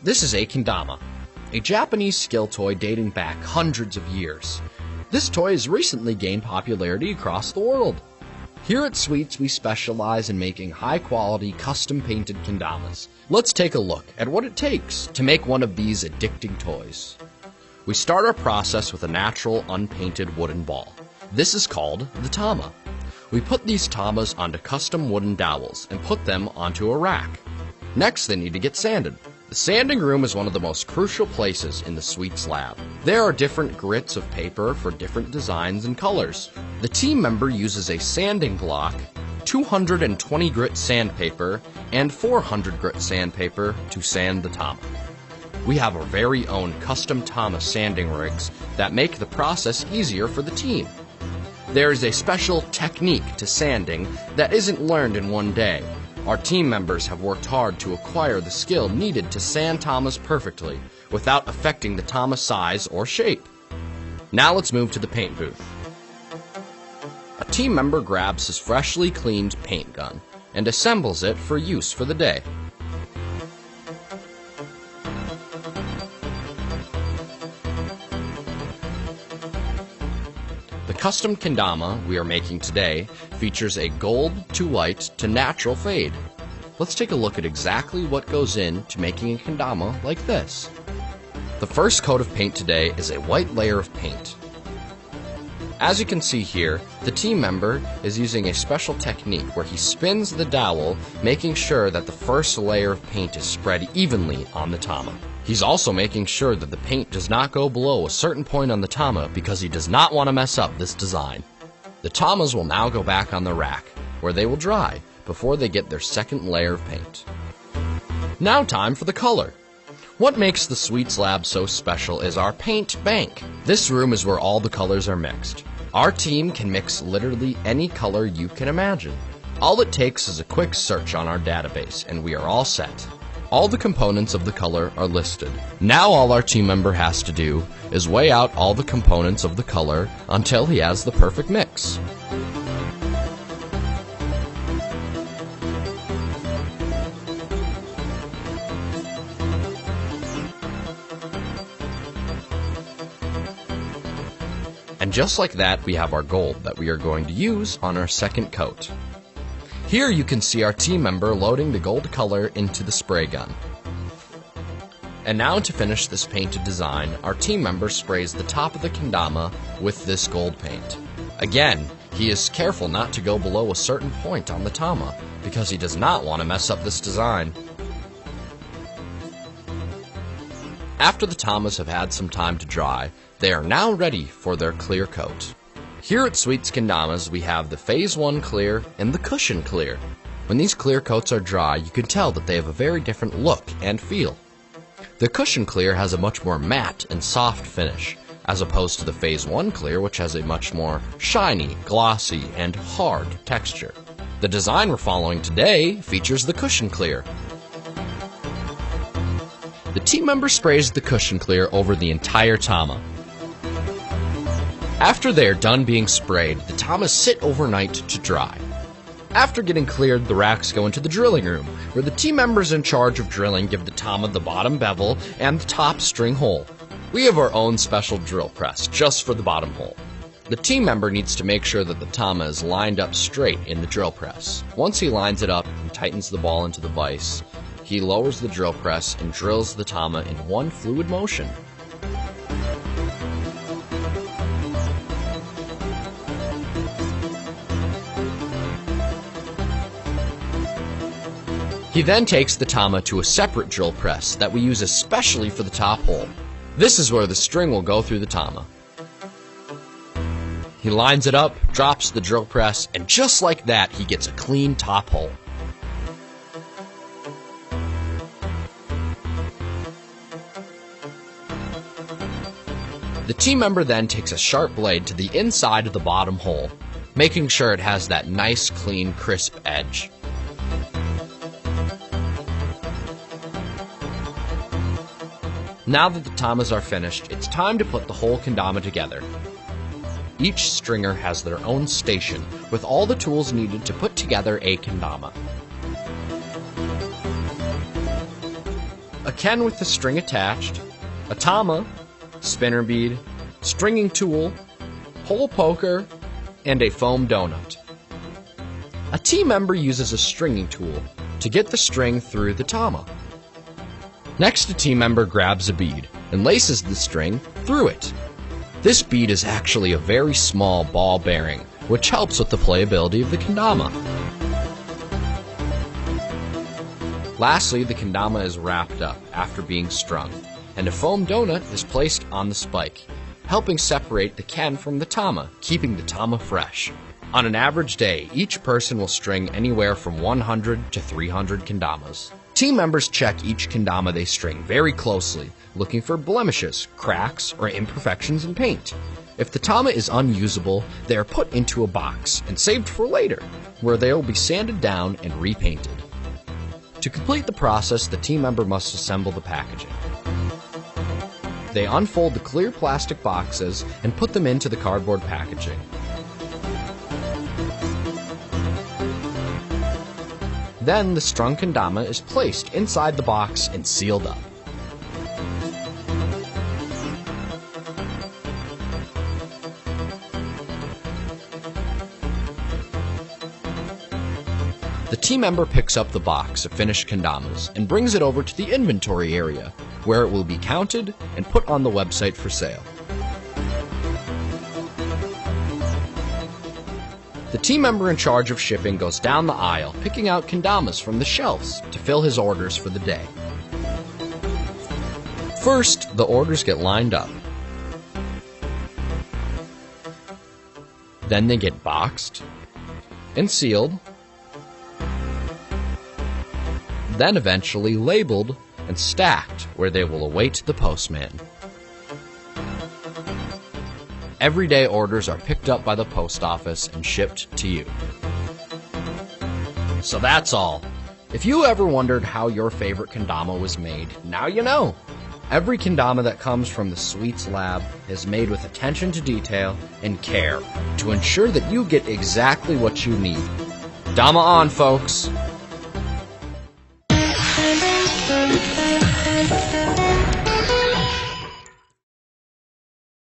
This is a kendama, a Japanese skill toy dating back hundreds of years. This toy has recently gained popularity across the world. Here at Sweets, we specialize in making high-quality, custom-painted kendamas. Let's take a look at what it takes to make one of these addicting toys. We start our process with a natural, unpainted wooden ball. This is called the tama. We put these tamas onto custom wooden dowels and put them onto a rack. Next, they need to get sanded. The sanding room is one of the most crucial places in the Sweets lab. There are different grits of paper for different designs and colors. The team member uses a sanding block, 220 grit sandpaper, and 400 grit sandpaper to sand the tama. We have our very own custom tama sanding rigs that make the process easier for the team. There is a special technique to sanding that isn't learned in one day. Our team members have worked hard to acquire the skill needed to sand tamas perfectly without affecting the tama size or shape. Now let's move to the paint booth. A team member grabs his freshly cleaned paint gun and assembles it for use for the day. The custom kendama we are making today features a gold to white to natural fade. Let's take a look at exactly what goes into making a kendama like this. The first coat of paint today is a white layer of paint. As you can see here, the team member is using a special technique where he spins the dowel, making sure that the first layer of paint is spread evenly on the tama. He's also making sure that the paint does not go below a certain point on the tama because he does not want to mess up this design. The tamas will now go back on the rack, where they will dry before they get their second layer of paint. Now time for the color. What makes the Sweets Lab so special is our paint bank. This room is where all the colors are mixed. Our team can mix literally any color you can imagine. All it takes is a quick search on our database and we are all set. All the components of the color are listed. Now all our team member has to do is weigh out all the components of the color until he has the perfect mix. And just like that, we have our gold that we are going to use on our second coat. Here you can see our team member loading the gold color into the spray gun. And now to finish this painted design, our team member sprays the top of the kendama with this gold paint. Again, he is careful not to go below a certain point on the tama because he does not want to mess up this design. After the tamas have had some time to dry, they are now ready for their clear coat. Here at Sweets Kendamas, we have the Phase 1 clear and the Cushion clear. When these clear coats are dry, you can tell that they have a very different look and feel. The Cushion clear has a much more matte and soft finish, as opposed to the Phase 1 clear, which has a much more shiny, glossy, and hard texture. The design we're following today features the Cushion clear. The team member sprays the Cushion clear over the entire tama. After they are done being sprayed, the tamas sit overnight to dry. After getting cleared, the racks go into the drilling room, where the team members in charge of drilling give the tama the bottom bevel and the top string hole. We have our own special drill press just for the bottom hole. The team member needs to make sure that the tama is lined up straight in the drill press. Once he lines it up and tightens the ball into the vise, he lowers the drill press and drills the tama in one fluid motion. He then takes the tama to a separate drill press that we use especially for the top hole. This is where the string will go through the tama. He lines it up, drops the drill press, and just like that, he gets a clean top hole. The team member then takes a sharp blade to the inside of the bottom hole, making sure it has that nice, clean, crisp edge. Now that the tamas are finished, it's time to put the whole kendama together. Each stringer has their own station with all the tools needed to put together a kendama. A ken with the string attached, a tama, spinner bead, stringing tool, hole poker, and a foam donut. A team member uses a stringing tool to get the string through the tama. Next, a team member grabs a bead and laces the string through it. This bead is actually a very small ball bearing, which helps with the playability of the kendama. Lastly, the kendama is wrapped up after being strung, and a foam donut is placed on the spike, helping separate the ken from the tama, keeping the tama fresh. On an average day, each person will string anywhere from 100 to 300 kendamas. Team members check each kendama they string very closely, looking for blemishes, cracks, or imperfections in paint. If the tama is unusable, they are put into a box and saved for later, where they will be sanded down and repainted. To complete the process, the team member must assemble the packaging. They unfold the clear plastic boxes and put them into the cardboard packaging. Then the strung kendama is placed inside the box and sealed up. The team member picks up the box of finished kendamas and brings it over to the inventory area, where it will be counted and put on the website for sale. The team member in charge of shipping goes down the aisle, picking out kendamas from the shelves to fill his orders for the day. First, the orders get lined up. Then they get boxed and sealed, then eventually labeled and stacked where they will await the postman. Everyday orders are picked up by the post office and shipped to you. So that's all. If you ever wondered how your favorite kendama was made, now you know. Every kendama that comes from the Sweets Lab is made with attention to detail and care to ensure that you get exactly what you need. Dama on, folks!